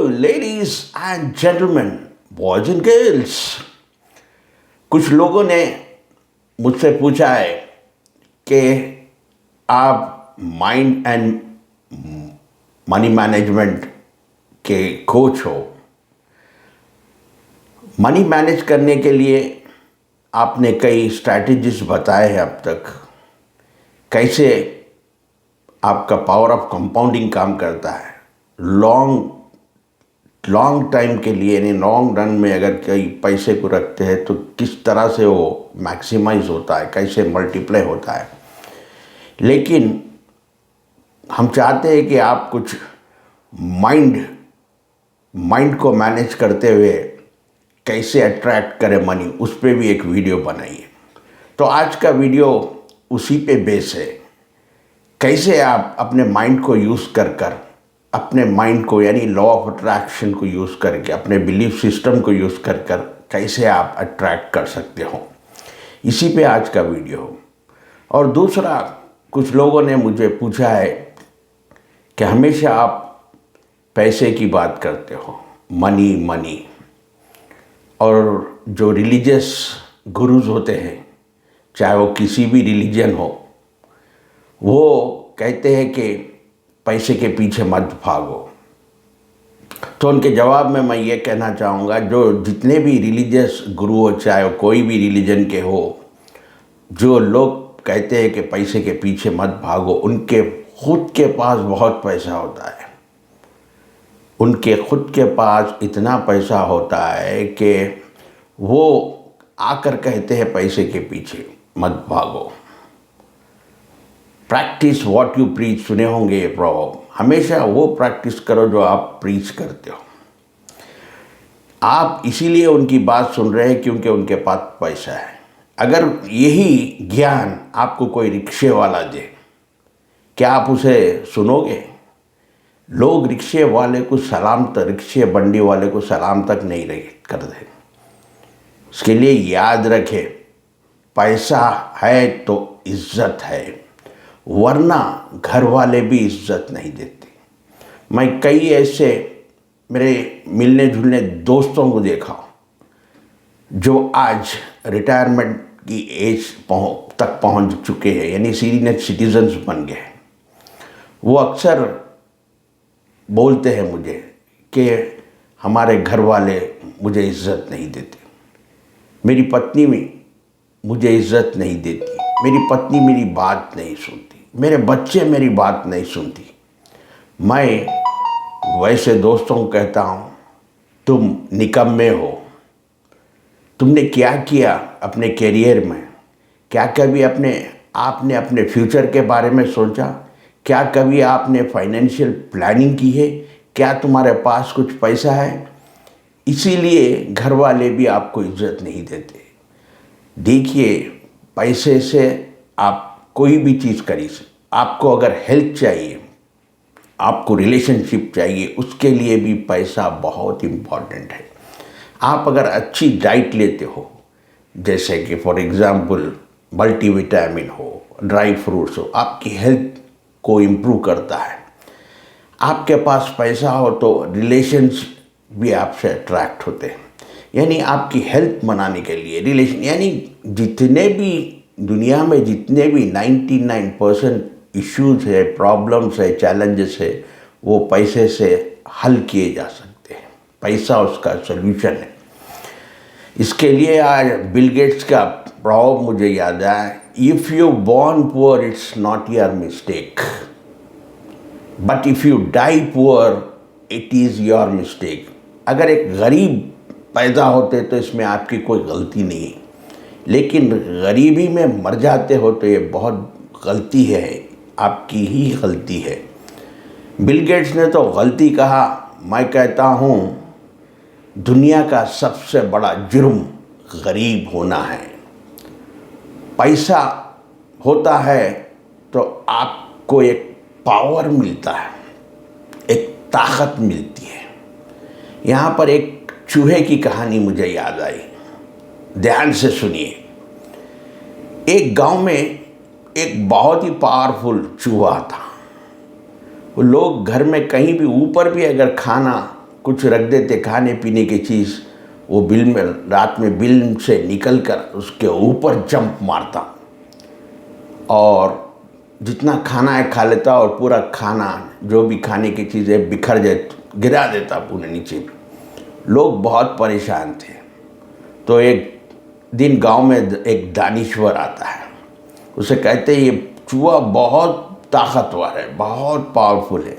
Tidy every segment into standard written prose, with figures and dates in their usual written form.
Ladies and gentleman, boys and girls. कुछ लोगों ने मुझसे पूछा है कि आप माइंड एंड मनी मैनेजमेंट के कोच हो। मनी मैनेज करने के लिए आपने कई स्ट्रैटेजीज बताए हैं अब तक, कैसे आपका पावर ऑफ कंपाउंडिंग काम करता है। लॉन्ग टाइम के लिए, यानी लॉन्ग रन में अगर कई पैसे को रखते हैं तो किस तरह से वो मैक्सिमाइज होता है, कैसे मल्टीप्लाई होता है। लेकिन हम चाहते हैं कि आप कुछ माइंड को मैनेज करते हुए कैसे अट्रैक्ट करें मनी, उस पर भी एक वीडियो बनाइए। तो आज का वीडियो उसी पे बेस है, कैसे आप अपने माइंड को यूज़ कर अपने माइंड को, यानी लॉ ऑफ अट्रैक्शन को यूज़ करके, अपने बिलीफ सिस्टम को यूज़ कर कैसे आप अट्रैक्ट कर सकते हो, इसी पे आज का वीडियो हो। और दूसरा, कुछ लोगों ने मुझे पूछा है कि हमेशा आप पैसे की बात करते हो, मनी, और जो रिलीजियस गुरुज होते हैं, चाहे वो किसी भी रिलीजन हो, वो कहते हैं कि पैसे के पीछे मत भागो। तो उनके जवाब में मैं ये कहना चाहूँगा, जो जितने भी रिलीजियस गुरु हो, चाहे वो कोई भी रिलीजन के हो, जो लोग कहते हैं कि पैसे के पीछे मत भागो, उनके खुद के पास बहुत पैसा होता है। उनके खुद के पास इतना पैसा होता है कि वो आकर कहते हैं पैसे के पीछे मत भागो। प्रैक्टिस व्हाट यू प्रीच, सुने होंगे ये प्रॉवर्ब। हमेशा वो प्रैक्टिस करो जो आप प्रीच करते हो। आप इसीलिए उनकी बात सुन रहे हैं क्योंकि उनके पास पैसा है। अगर यही ज्ञान आपको कोई रिक्शे वाला दे, क्या आप उसे सुनोगे? लोग रिक्शे वाले को रिक्शे बंडी वाले को सलाम तक नहीं करते। इसके लिए याद रखें, पैसा है तो इज्जत है, वरना घर वाले भी इज्जत नहीं देते। मैं कई ऐसे मेरे मिलने जुलने दोस्तों को देखा जो आज रिटायरमेंट की एज तक पहुंच चुके हैं, यानी सीनियर सिटीजन्स बन गए। वो अक्सर बोलते हैं मुझे कि हमारे घर वाले मुझे इज्जत नहीं देते, मेरी पत्नी भी मुझे इज्जत नहीं देती, मेरी पत्नी मेरी बात नहीं सुनती, मेरे बच्चे मेरी बात नहीं सुनती। मैं वैसे दोस्तों को कहता हूँ, तुम निकम्मे हो। तुमने क्या किया अपने कैरियर में? क्या कभी आपने अपने फ्यूचर के बारे में सोचा? क्या कभी आपने फाइनेंशियल प्लानिंग की है? क्या तुम्हारे पास कुछ पैसा है? इसीलिए घर वाले भी आपको इज्जत नहीं देते। देखिए, पैसे से आप कोई भी चीज़ करिए। आपको अगर हेल्थ चाहिए, आपको रिलेशनशिप चाहिए, उसके लिए भी पैसा बहुत इम्पॉर्टेंट है। आप अगर अच्छी डाइट लेते हो, जैसे कि फॉर एग्ज़ाम्पल मल्टीविटामिन हो, ड्राई फ्रूट्स हो, आपकी हेल्थ को इम्प्रूव करता है। आपके पास पैसा हो तो रिलेशंस भी आपसे अट्रैक्ट होते हैं। यानी आपकी हेल्थ बनाने के लिए रिलेशन, यानी जितने भी दुनिया में जितने भी 99% इश्यूज़ है, प्रॉब्लम्स है, चैलेंजेस है, वो पैसे से हल किए जा सकते हैं। पैसा उसका सल्यूशन है। इसके लिए आज बिल गेट्स का प्रॉवर्ब मुझे याद आया, if you born poor it's not your mistake, but if you die poor it is your mistake. अगर एक गरीब पैदा होते तो इसमें आपकी कोई गलती नहीं है, लेकिन गरीबी में मर जाते हो तो ये बहुत गलती है, आपकी ही गलती है। बिल गेट्स ने तो गलती कहा। मैं कहता हूँ दुनिया का सबसे बड़ा जुर्म गरीब होना है। पैसा होता है तो आपको एक पावर मिलता है, एक ताकत मिलती है। यहाँ पर एक चूहे की कहानी मुझे याद आई, ध्यान से सुनिए। एक गांव में एक बहुत ही पावरफुल चूहा था। वो लोग घर में कहीं भी ऊपर भी अगर खाना कुछ रख देते खाने पीने की चीज़, वो बिल में रात में बिल से निकल कर उसके ऊपर जंप मारता और जितना खाना है खा लेता और पूरा खाना जो भी खाने की चीज़ें बिखर जाए गिरा देता पूरे नीचे। लोग बहुत परेशान थे। तो एक दिन गांव में एक दानिश्वर आता है, उसे कहते हैं ये चूहा बहुत ताकतवर है, बहुत पावरफुल है,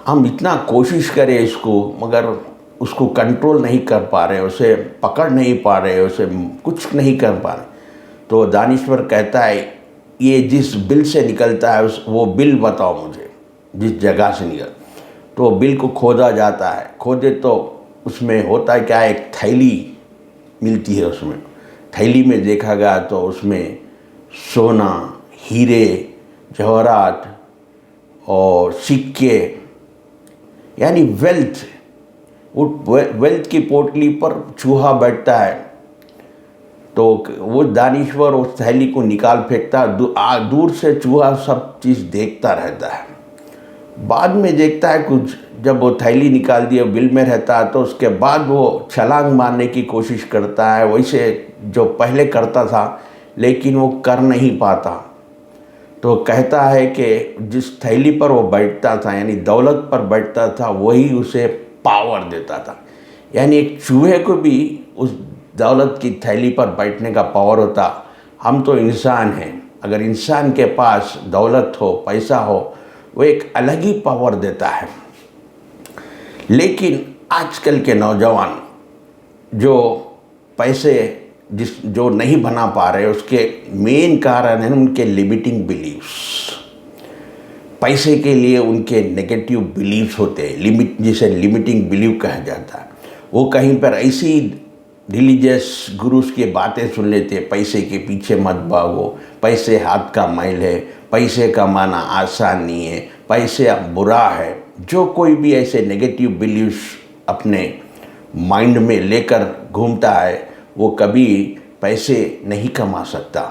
हम इतना कोशिश करें इसको मगर उसको कंट्रोल नहीं कर पा रहे, उसे पकड़ नहीं पा रहे, उसे कुछ नहीं कर पा रहे। तो दानिश्वर कहता है ये जिस बिल से निकलता है वो बिल बताओ मुझे, जिस जगह से निकल। तो बिल को खोदा जाता है, खोदे तो उसमें होता है क्या, एक थैली मिलती है। उसमें थैली में देखा गया तो उसमें सोना, हीरे जवाहरात और सिक्के, यानी वेल्थ। वेल्थ की पोटली पर चूहा बैठता है। तो वो दानिश्वर उस थैली को निकाल फेंकता है। दूर से चूहा सब चीज़ देखता रहता है। बाद में देखता है कुछ, जब वो थैली निकाल दिया बिल में रहता है तो उसके बाद वो छलांग मारने की कोशिश करता है वैसे जो पहले करता था, लेकिन वो कर नहीं पाता। तो कहता है कि जिस थैली पर वो बैठता था यानी दौलत पर बैठता था वही उसे पावर देता था। यानी एक चूहे को भी उस दौलत की थैली पर बैठने का पावर होता। हम तो इंसान हैं, अगर इंसान के पास दौलत हो, पैसा हो, वो एक अलग ही पावर देता है। लेकिन आजकल के नौजवान जो पैसे जो नहीं बना पा रहे, उसके मेन कारण है उनके लिमिटिंग बिलीव्स। पैसे के लिए उनके नेगेटिव बिलीव्स होते हैं, जिसे लिमिटिंग बिलीव कहा जाता है। वो कहीं पर ऐसी रिलीजियस गुरुस की बातें सुन लेते, पैसे के पीछे मत भागो, पैसे हाथ का मैल है, पैसे कमाना आसान नहीं है, पैसे अब बुरा है। जो कोई भी ऐसे नेगेटिव बिलीव्स अपने माइंड में लेकर घूमता है वो कभी पैसे नहीं कमा सकता।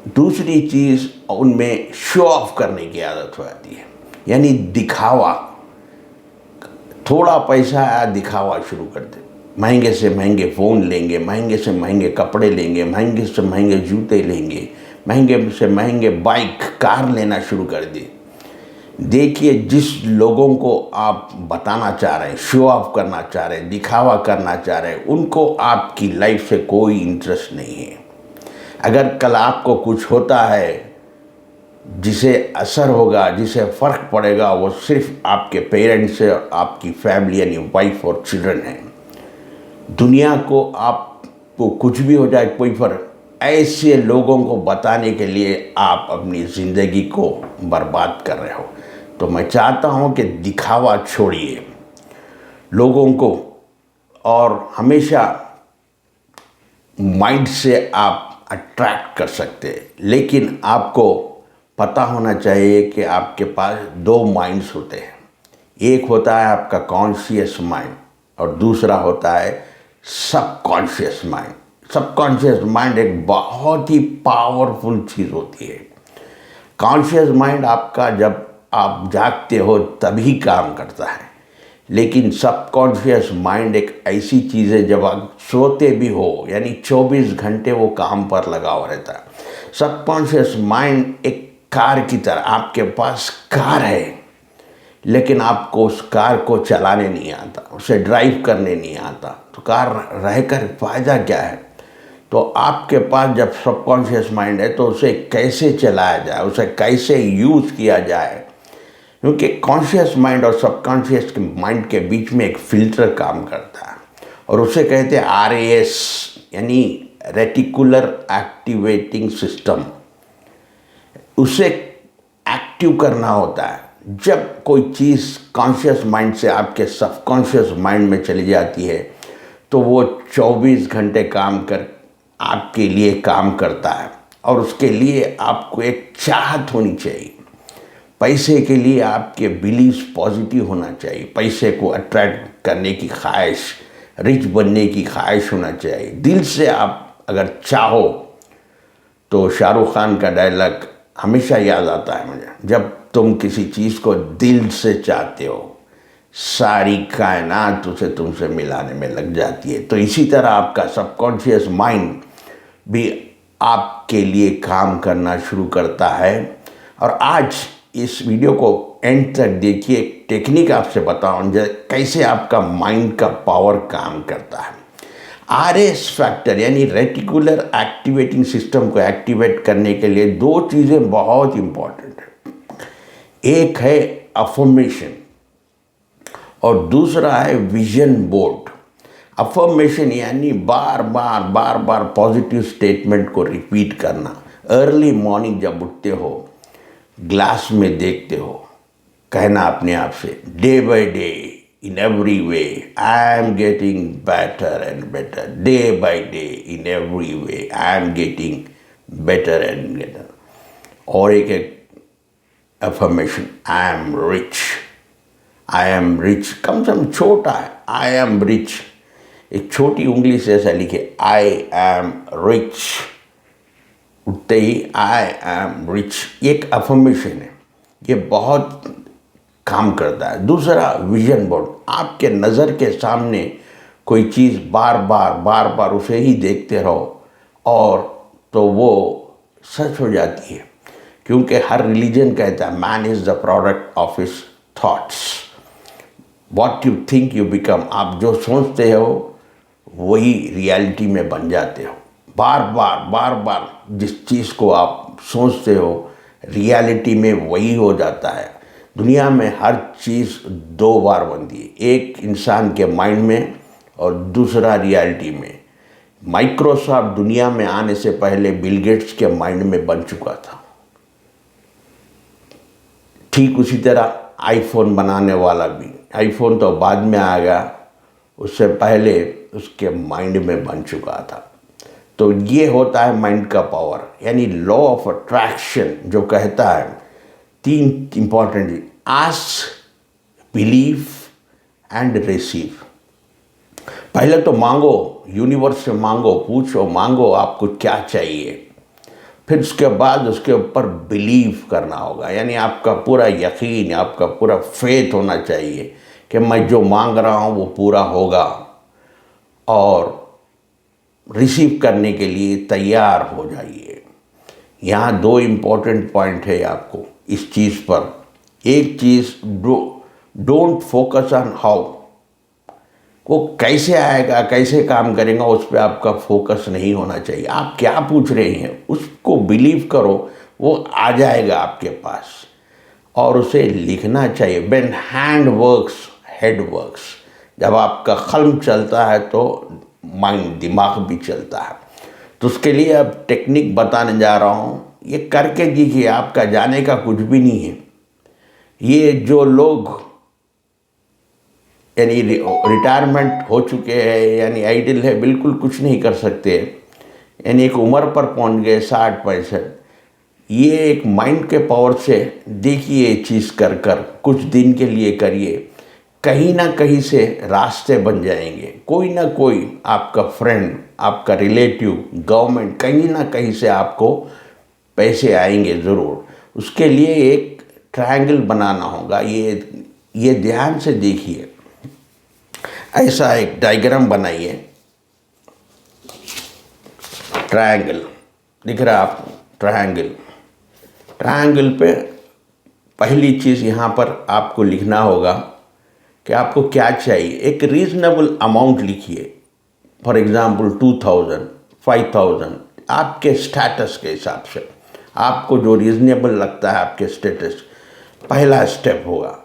दूसरी चीज़, उनमें शो ऑफ करने की आदत हो जाती है, यानी दिखावा। थोड़ा पैसा आया दिखावा शुरू कर दे, महंगे से महंगे फ़ोन लेंगे, महंगे से महंगे कपड़े लेंगे, महंगे से महंगे जूते लेंगे, महंगे से महंगे बाइक कार लेना शुरू कर दे। देखिए, जिस लोगों को आप बताना चाह रहे हैं, शो ऑफ करना चाह रहे हैं, दिखावा करना चाह रहे हैं, उनको आपकी लाइफ से कोई इंटरेस्ट नहीं है। अगर कल आपको कुछ होता है जिसे असर होगा, जिसे फ़र्क पड़ेगा, वो सिर्फ आपके पेरेंट्स से और आपकी फैमिली यानी वाइफ और चिल्ड्रन है। दुनिया को आपको कुछ भी हो जाए कोई फ़र्क, ऐसे लोगों को बताने के लिए आप अपनी ज़िंदगी को बर्बाद कर रहे हो। तो मैं चाहता हूँ कि दिखावा छोड़िए लोगों को, और हमेशा माइंड से आप अट्रैक्ट कर सकते हैं। लेकिन आपको पता होना चाहिए कि आपके पास दो माइंड्स होते हैं। एक होता है आपका कॉन्शियस माइंड और दूसरा होता है सबकॉन्शियस माइंड। सबकॉन्शियस माइंड एक बहुत ही पावरफुल चीज़ होती है। कॉन्शियस माइंड आपका जब आप जागते हो तभी काम करता है, लेकिन सबकॉन्शियस माइंड एक ऐसी चीज़ है जब आप सोते भी हो, यानी 24 घंटे वो काम पर लगा हुआ रहता है। सबकॉन्शियस माइंड एक कार की तरह, आपके पास कार है लेकिन आपको उस कार को चलाने नहीं आता, उसे ड्राइव करने नहीं आता, तो कार रहकर फ़ायदा क्या है। तो आपके पास जब सबकॉन्शियस माइंड है तो उसे कैसे चलाया जाए, उसे कैसे यूज़ किया जाए, क्योंकि कॉन्शियस माइंड और सबकॉन्शियस माइंड के बीच में एक फ़िल्टर काम करता है और उसे कहते हैं RAS, यानी रेटिकुलर एक्टिवेटिंग सिस्टम। उसे एक्टिव करना होता है। जब कोई चीज़ कॉन्शियस माइंड से आपके सबकॉन्शियस माइंड में चली जाती है तो वो 24 घंटे काम कर आपके लिए काम करता है, और उसके लिए आपको एक चाहत होनी चाहिए। पैसे के लिए आपके बिलीव्स पॉजिटिव होना चाहिए, पैसे को अट्रैक्ट करने की ख्वाहिश, रिच बनने की ख्वाहिश होना चाहिए। दिल से आप अगर चाहो तो शाहरुख खान का डायलॉग हमेशा याद आता है मुझे, जब तुम किसी चीज़ को दिल से चाहते हो सारी कायनात उसे तुमसे मिलाने में लग जाती है। तो इसी तरह आपका सबकॉन्शियस माइंड भी आपके लिए काम करना शुरू करता है। और आज इस वीडियो को एंड तक देखिए, एक टेक्निक आपसे बताऊं कैसे आपका माइंड का पावर काम करता है। RS फैक्टर यानी रेटिकुलर एक्टिवेटिंग सिस्टम को एक्टिवेट करने के लिए दो चीज़ें बहुत इंपॉर्टेंट है। एक है अफर्मेशन और दूसरा है विजन बोर्ड। अफर्मेशन यानी बार बार पॉजिटिव स्टेटमेंट को रिपीट करना। अर्ली मॉर्निंग जब उठते हो, ग्लास में देखते हो, कहना अपने आप से day by day in every way I am getting better and better, day by day in every way I am getting better and better. और एक affirmation I am rich, I am rich, कम से कम छोटा है, आई am rich, एक छोटी उंगली से ऐसा लिखे आई एम रिच, उठते ही आई एम रिच, एक अफर्मेशन है, ये बहुत काम करता है। दूसरा विजन बोर्ड, आपके नज़र के सामने कोई चीज़ बार बार उसे ही देखते रहो और तो वो सच हो जाती है। क्योंकि हर रिलीजन कहता है man is the product of his thoughts, what you think you become. आप जो सोचते हो वही रियलिटी में बन जाते हो। बार बार जिस चीज़ को आप सोचते हो रियलिटी में वही हो जाता है। दुनिया में हर चीज़ दो बार बनती है, एक इंसान के माइंड में और दूसरा रियलिटी में। माइक्रोसॉफ्ट दुनिया में आने से पहले बिल गेट्स के माइंड में बन चुका था। ठीक उसी तरह आईफोन बनाने वाला भी, आईफोन तो बाद में आ गया, उससे पहले उसके माइंड में बन चुका था। तो ये होता है माइंड का पावर, यानी लॉ ऑफ अट्रैक्शन जो कहता है तीन important, ask, believe and receive. पहले तो मांगो, यूनिवर्स से मांगो, पूछो, मांगो आपको क्या चाहिए। फिर उसके बाद उसके ऊपर बिलीव करना होगा, यानी आपका पूरा यकीन, आपका पूरा फेथ होना चाहिए कि मैं जो मांग रहा हूँ वो पूरा होगा। और रिसीव करने के लिए तैयार हो जाइए। यहाँ दो इम्पोर्टेंट पॉइंट है आपको इस चीज़ पर। एक चीज़, डोंट फोकस ऑन हाउ, वो कैसे आएगा, कैसे काम करेगा, उस पर आपका फोकस नहीं होना चाहिए। आप क्या पूछ रहे हैं उसको बिलीव करो, वो आ जाएगा आपके पास। और उसे लिखना चाहिए। When hand works head works, जब आपका कलम चलता है तो माइंड, दिमाग भी चलता है। तो उसके लिए अब टेक्निक बताने जा रहा हूँ, ये करके देखिए, आपका जाने का कुछ भी नहीं है। ये जो लोग यानी रिटायरमेंट हो चुके हैं, यानी आइडल है, बिल्कुल कुछ नहीं कर सकते, यानी एक उम्र पर पहुंच गए 60-65, ये एक माइंड के पावर से देखिए चीज़ कर कुछ दिन के लिए करिए, कहीं ना कहीं से रास्ते बन जाएंगे। कोई ना कोई आपका फ्रेंड, आपका रिलेटिव, गवर्नमेंट, कहीं ना कहीं से आपको पैसे आएंगे ज़रूर। उसके लिए एक ट्रायंगल बनाना होगा। ये ध्यान से देखिए, ऐसा एक डायग्राम बनाइए, ट्रायंगल दिख रहा है आपको, ट्रायंगल पे पहली चीज़ यहाँ पर आपको लिखना होगा कि आपको क्या चाहिए। एक रीजनेबल अमाउंट लिखिए, फॉर एग्जांपल 2000, 5000, आपके स्टेटस के हिसाब से, आपको जो रीजनेबल लगता है आपके स्टेटस, पहला स्टेप होगा।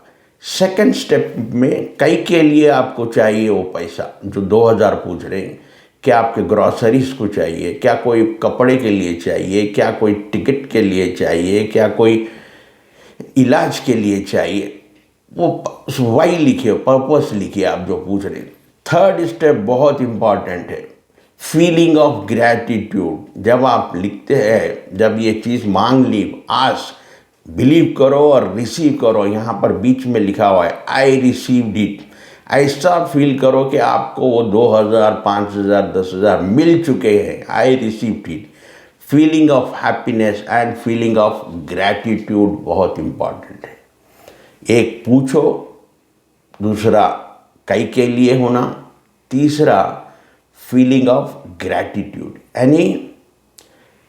सेकंड स्टेप में कई के लिए आपको चाहिए वो पैसा जो 2000 पूछ रहे हैं। क्या आपके ग्रॉसरीज को चाहिए, क्या कोई कपड़े के लिए चाहिए, क्या कोई टिकट के लिए चाहिए, क्या कोई इलाज के लिए चाहिए, वो वाई लिखिए, पर्पस लिखिए आप जो पूछ रहे हैं। थर्ड स्टेप बहुत इंपॉर्टेंट है, फीलिंग ऑफ ग्रैटिट्यूड। जब आप लिखते हैं, जब ये चीज़ मांग ली, आस्क, बिलीव करो और रिसीव करो। यहाँ पर बीच में लिखा हुआ है आई रिसीव्ड इट। ऐसा फील करो कि आपको वो 2000, 5000, 10,000 मिल चुके हैं। I received it. Feeling of happiness and feeling of gratitude बहुत इंपॉर्टेंट है। एक पूछो, दूसरा कई के लिए होना, तीसरा फीलिंग ऑफ ग्रैटिट्यूड, यानी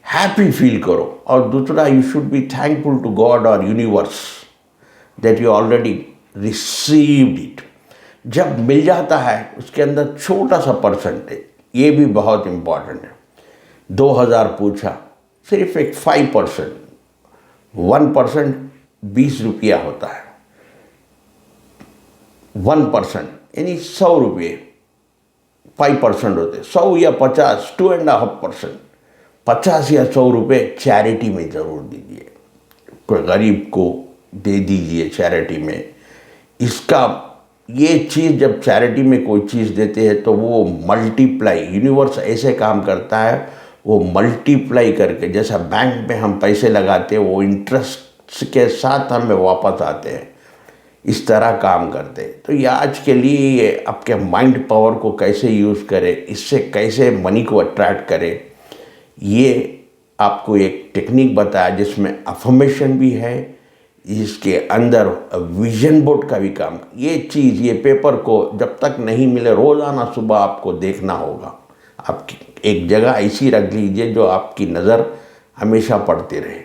हैप्पी फील करो। और दूसरा you should be thankful to God और universe that you already received it. जब मिल जाता है उसके अंदर छोटा सा परसेंटेज, ये भी बहुत इम्पॉर्टेंट है। 2000 पूछा, सिर्फ एक 5%, 1% 20 रुपया होता है। 1% यानी 100 रुपये 5% होते, 100 या 50, 2.5%। 50 या 100 रुपये चैरिटी में ज़रूर दीजिए, कोई गरीब को दे दीजिए चैरिटी में। इसका ये चीज़ जब चैरिटी में कोई चीज़ देते हैं तो वो मल्टीप्लाई, यूनिवर्स ऐसे काम करता है, वो मल्टीप्लाई करके, जैसा बैंक में हम पैसे लगाते हैं वो इंटरेस्ट के साथ हमें वापस आते हैं, इस तरह काम करते हैं। तो ये आज के लिए ये आपके माइंड पावर को कैसे यूज़ करें, इससे कैसे मनी को अट्रैक्ट करें, ये आपको एक टेक्निक बताया जिसमें अफर्मेशन भी है, इसके अंदर विजन बोर्ड का भी काम। ये चीज़, ये पेपर को जब तक नहीं मिले रोज़ाना सुबह आपको देखना होगा। आपकी एक जगह ऐसी रख लीजिए जो आपकी नज़र हमेशा पड़ती रहे।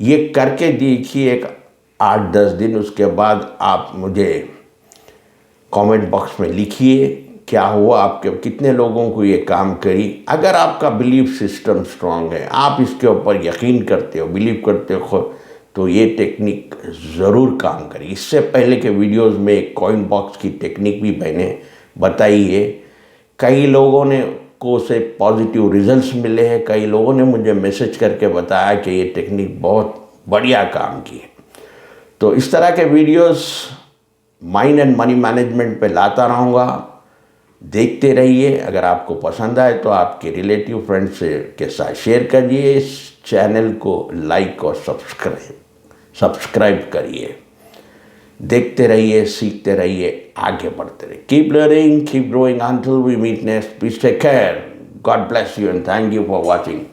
ये करके देखिए एक 8-10 दिन, उसके बाद आप मुझे कमेंट बॉक्स में लिखिए क्या हुआ, आपके कितने लोगों को ये काम करी। अगर आपका बिलीफ सिस्टम स्ट्रांग है, आप इसके ऊपर यकीन करते हो, बिलीव करते हो, तो ये टेक्निक ज़रूर काम करी। इससे पहले के वीडियोस में एक कॉइन बॉक्स की टेक्निक भी मैंने बताई है। कई लोगों ने को से पॉजिटिव रिजल्ट्स मिले हैं, कई लोगों ने मुझे मैसेज करके बताया कि ये टेक्निक बहुत बढ़िया काम की है। तो इस तरह के videos mind and money management पे लाता रहूँगा, देखते रहिए। अगर आपको पसंद आए तो आपके रिलेटिव फ्रेंड्स के साथ शेयर करिए। इस चैनल को लाइक और सब्सक्राइब करिए। देखते रहिए, सीखते रहिए, आगे बढ़ते रहिए। Keep learning, keep growing until we meet next. Please take care. God bless you and thank you for watching.